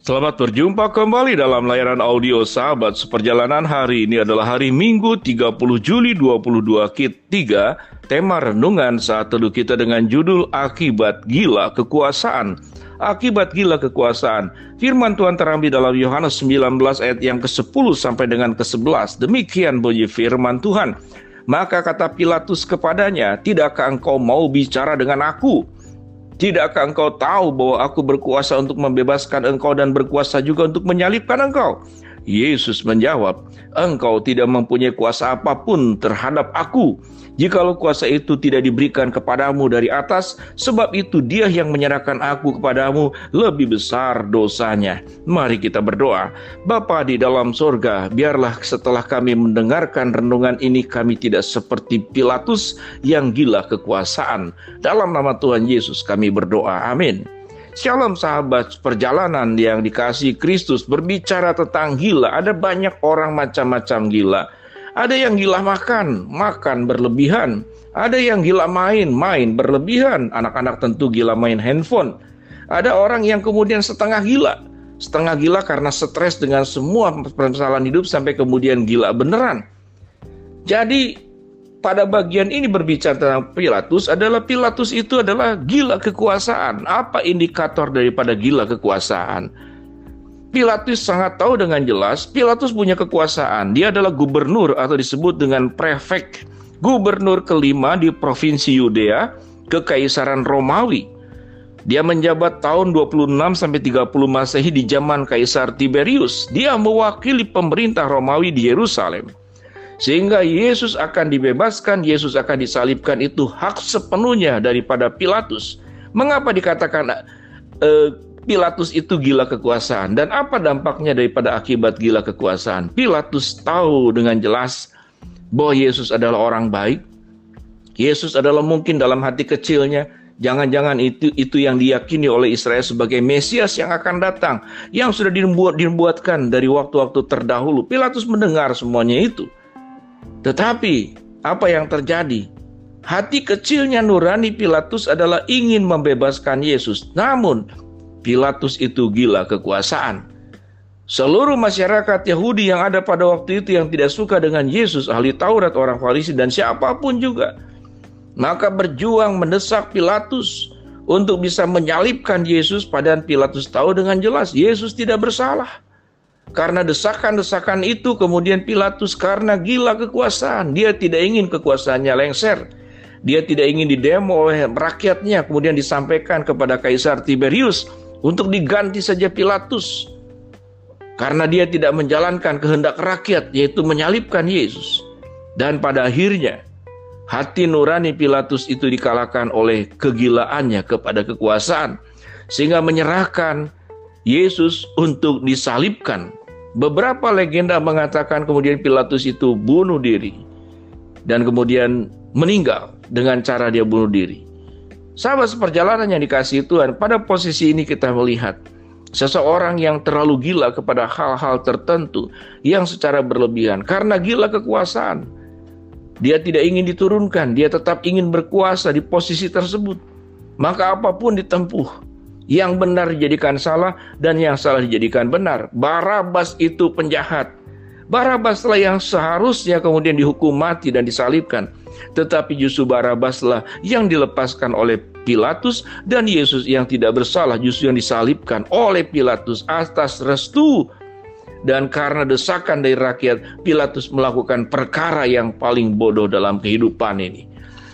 Selamat berjumpa kembali dalam layanan audio Sahabat Seperjalanan. Hari ini adalah hari Minggu 30 Juli 2023. Tema renungan saat teduh kita dengan judul Akibat Gila Kekuasaan. Akibat gila kekuasaan. Firman Tuhan terambil dalam Yohanes 19 ayat yang ke-10 sampai dengan ke-11. Demikian bunyi firman Tuhan. Maka kata Pilatus kepadanya, "Tidakkah engkau mau bicara dengan aku? Tidakkah engkau tahu bahwa aku berkuasa untuk membebaskan engkau dan berkuasa juga untuk menyalibkan engkau?" Yesus menjawab, "Engkau tidak mempunyai kuasa apapun terhadap aku, jikalau kuasa itu tidak diberikan kepadamu dari atas. Sebab itu dia yang menyerahkan aku kepadamu lebih besar dosanya." Mari kita berdoa. Bapa di dalam sorga, biarlah setelah kami mendengarkan renungan ini, kami tidak seperti Pilatus yang gila kekuasaan. Dalam nama Tuhan Yesus kami berdoa, amin. Shalom sahabat perjalanan yang dikasihi Kristus. Berbicara tentang gila, ada banyak orang macam-macam gila. Ada yang gila makan berlebihan. Ada yang gila main berlebihan. Anak-anak tentu gila main handphone. Ada orang yang kemudian setengah gila karena stres dengan semua permasalahan hidup sampai kemudian gila beneran. Jadi pada bagian ini berbicara tentang Pilatus itu adalah gila kekuasaan. Apa indikator daripada gila kekuasaan? Pilatus sangat tahu dengan jelas, Pilatus punya kekuasaan. Dia adalah gubernur atau disebut dengan prefek, gubernur kelima di provinsi Yudea, Kekaisaran Romawi. Dia menjabat tahun 26 sampai 30 Masehi di zaman Kaisar Tiberius. Dia mewakili pemerintah Romawi di Yerusalem. Sehingga Yesus akan dibebaskan, Yesus akan disalibkan, itu hak sepenuhnya daripada Pilatus. Mengapa dikatakan Pilatus itu gila kekuasaan? Dan apa dampaknya daripada akibat gila kekuasaan? Pilatus tahu dengan jelas bahwa Yesus adalah orang baik. Yesus adalah mungkin dalam hati kecilnya, jangan-jangan itu yang diyakini oleh Israel sebagai Mesias yang akan datang, yang sudah dibuatkan dari waktu-waktu terdahulu. Pilatus mendengar semuanya itu. Tetapi apa yang terjadi? Hati kecilnya nurani Pilatus adalah ingin membebaskan Yesus. Namun Pilatus itu gila kekuasaan. Seluruh masyarakat Yahudi yang ada pada waktu itu yang tidak suka dengan Yesus, ahli Taurat, orang Farisi, dan siapapun juga, maka berjuang mendesak Pilatus untuk bisa menyalibkan Yesus. Padahal Pilatus tahu dengan jelas Yesus tidak bersalah. Karena desakan-desakan itu kemudian Pilatus karena gila kekuasaan, dia tidak ingin kekuasaannya lengser. Dia tidak ingin didemo oleh rakyatnya, kemudian disampaikan kepada Kaisar Tiberius untuk diganti saja Pilatus. Karena dia tidak menjalankan kehendak rakyat, yaitu menyalibkan Yesus. Dan pada akhirnya hati nurani Pilatus itu dikalahkan oleh kegilaannya kepada kekuasaan, sehingga menyerahkan Yesus untuk disalibkan. Beberapa legenda mengatakan kemudian Pilatus itu bunuh diri dan kemudian meninggal dengan cara dia bunuh diri. Sahabat seperjalanan yang dikasihi Tuhan, pada posisi ini kita melihat seseorang yang terlalu gila kepada hal-hal tertentu yang secara berlebihan. Karena gila kekuasaan, dia tidak ingin diturunkan, dia tetap ingin berkuasa di posisi tersebut. Maka apapun ditempuh. Yang benar dijadikan salah dan yang salah dijadikan benar. Barabas itu penjahat. Barabaslah yang seharusnya kemudian dihukum mati dan disalibkan. Tetapi justru Barabaslah yang dilepaskan oleh Pilatus, dan Yesus yang tidak bersalah justru yang disalibkan oleh Pilatus atas restu. Dan karena desakan dari rakyat, Pilatus melakukan perkara yang paling bodoh dalam kehidupan ini.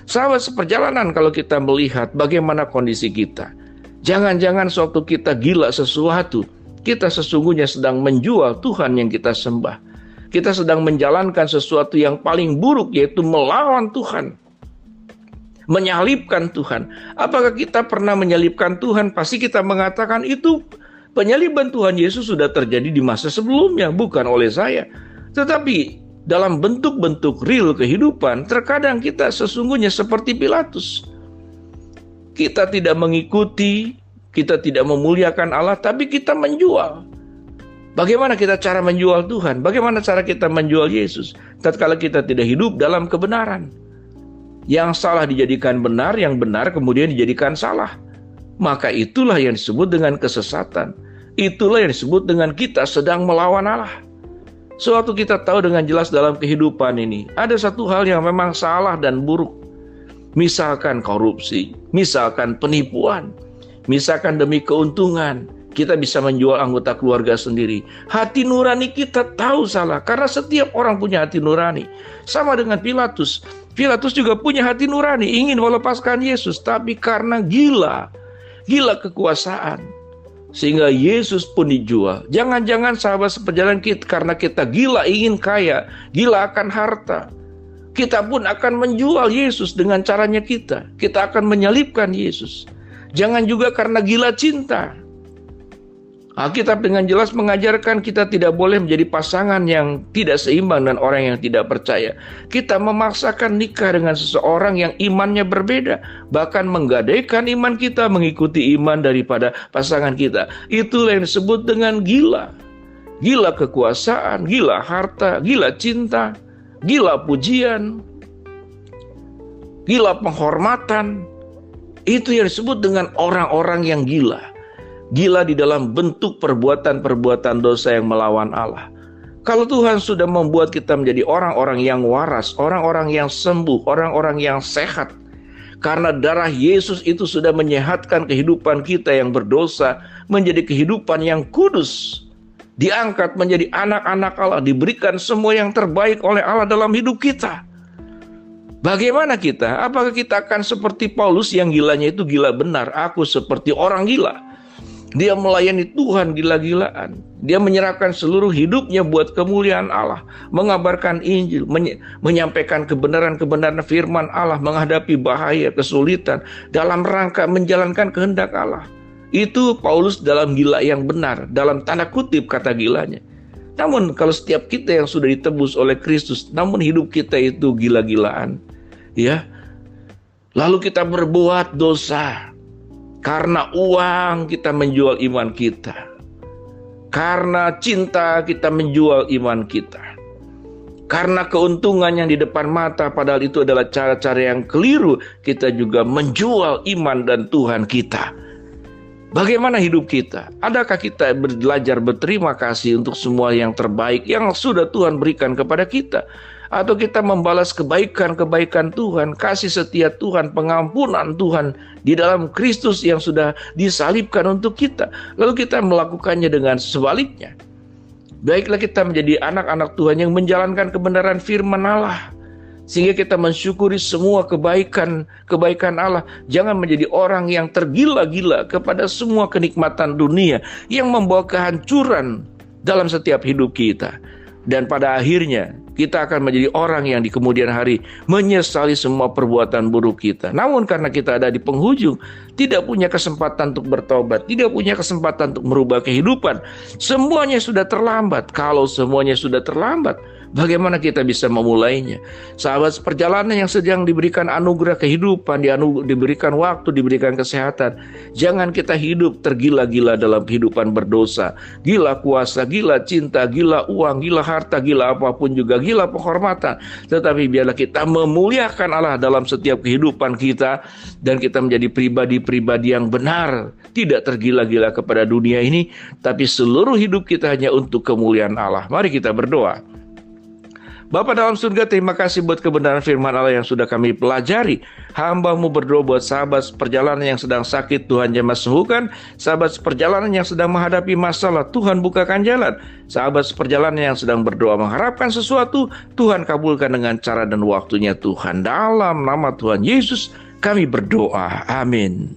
Sahabat seperjalanan, kalau kita melihat bagaimana kondisi kita, jangan-jangan sewaktu kita gila sesuatu, kita sesungguhnya sedang menjual Tuhan yang kita sembah. Kita sedang menjalankan sesuatu yang paling buruk, yaitu melawan Tuhan, menyalibkan Tuhan. Apakah kita pernah menyalibkan Tuhan? Pasti kita mengatakan itu penyaliban Tuhan Yesus sudah terjadi di masa sebelumnya, bukan oleh saya. Tetapi dalam bentuk-bentuk real kehidupan, terkadang kita sesungguhnya seperti Pilatus. Kita tidak mengikuti, kita tidak memuliakan Allah, tapi kita menjual. Bagaimana kita cara menjual Tuhan? Bagaimana cara kita menjual Yesus? Tatkala kita tidak hidup dalam kebenaran. Yang salah dijadikan benar, yang benar kemudian dijadikan salah. Maka itulah yang disebut dengan kesesatan. Itulah yang disebut dengan kita sedang melawan Allah. Suatu kita tahu dengan jelas dalam kehidupan ini, ada satu hal yang memang salah dan buruk. Misalkan korupsi, misalkan penipuan, misalkan demi keuntungan, kita bisa menjual anggota keluarga sendiri. Hati nurani kita tahu salah, karena setiap orang punya hati nurani. Sama dengan Pilatus. Pilatus juga punya hati nurani, ingin melepaskan Yesus, tapi karena gila kekuasaan, sehingga Yesus pun dijual. Jangan-jangan sahabat seperjalanan kita, karena kita gila ingin kaya, gila akan harta, kita pun akan menjual Yesus dengan caranya kita. Kita akan menyalibkan Yesus. Jangan juga karena gila cinta. Alkitab dengan jelas mengajarkan kita tidak boleh menjadi pasangan yang tidak seimbang dan orang yang tidak percaya. Kita memaksakan nikah dengan seseorang yang imannya berbeda, bahkan menggadaikan iman kita mengikuti iman daripada pasangan kita. Itulah yang disebut dengan gila. Gila kekuasaan, gila harta, gila cinta, gila pujian, gila penghormatan. Itu yang disebut dengan orang-orang yang gila. Gila di dalam bentuk perbuatan-perbuatan dosa yang melawan Allah. Kalau Tuhan sudah membuat kita menjadi orang-orang yang waras, orang-orang yang sembuh, orang-orang yang sehat, karena darah Yesus itu sudah menyehatkan kehidupan kita yang berdosa menjadi kehidupan yang kudus, diangkat menjadi anak-anak Allah, diberikan semua yang terbaik oleh Allah dalam hidup kita. Bagaimana kita? Apakah kita akan seperti Paulus yang gilanya itu gila benar? Aku seperti orang gila. Dia melayani Tuhan gila-gilaan. Dia menyerahkan seluruh hidupnya buat kemuliaan Allah, mengabarkan Injil, menyampaikan kebenaran-kebenaran firman Allah, menghadapi bahaya, kesulitan dalam rangka menjalankan kehendak Allah. Itu Paulus dalam gila yang benar, dalam tanda kutip kata gilanya. Namun kalau setiap kita yang sudah ditebus oleh Kristus, namun hidup kita itu gila-gilaan, ya, lalu kita berbuat dosa. Karena uang kita menjual iman kita. Karena cinta kita menjual iman kita. Karena keuntungan yang di depan mata, padahal itu adalah cara-cara yang keliru, kita juga menjual iman dan Tuhan kita. Bagaimana hidup kita? Adakah kita belajar berterima kasih untuk semua yang terbaik yang sudah Tuhan berikan kepada kita? Atau kita membalas kebaikan-kebaikan Tuhan, kasih setia Tuhan, pengampunan Tuhan di dalam Kristus yang sudah disalibkan untuk kita. Lalu kita melakukannya dengan sebaliknya. Baiklah kita menjadi anak-anak Tuhan yang menjalankan kebenaran firman Allah, sehingga kita mensyukuri semua kebaikan Allah. Jangan menjadi orang yang tergila-gila kepada semua kenikmatan dunia yang membawa kehancuran dalam setiap hidup kita. Dan pada akhirnya kita akan menjadi orang yang di kemudian hari menyesali semua perbuatan buruk kita. Namun karena kita ada di penghujung, tidak punya kesempatan untuk bertobat, tidak punya kesempatan untuk merubah kehidupan. Semuanya sudah terlambat. Kalau semuanya sudah terlambat, bagaimana kita bisa memulainya? Sahabat seperjalanan yang sedang diberikan anugerah kehidupan, diberikan waktu, diberikan kesehatan, jangan kita hidup tergila-gila dalam kehidupan berdosa. Gila kuasa, gila cinta, gila uang, gila harta, gila apapun juga, gila penghormatan. Tetapi biarlah kita memuliakan Allah dalam setiap kehidupan kita, dan kita menjadi pribadi-pribadi yang benar, tidak tergila-gila kepada dunia ini, tapi seluruh hidup kita hanya untuk kemuliaan Allah. Mari kita berdoa. Bapa dalam surga, terima kasih buat kebenaran firman Allah yang sudah kami pelajari. Hamba-Mu berdoa buat sahabat seperjalanan yang sedang sakit, Tuhan jamah sembuhkan. Sahabat seperjalanan yang sedang menghadapi masalah, Tuhan bukakan jalan. Sahabat seperjalanan yang sedang berdoa mengharapkan sesuatu, Tuhan kabulkan dengan cara dan waktunya Tuhan. Dalam nama Tuhan Yesus kami berdoa, amin.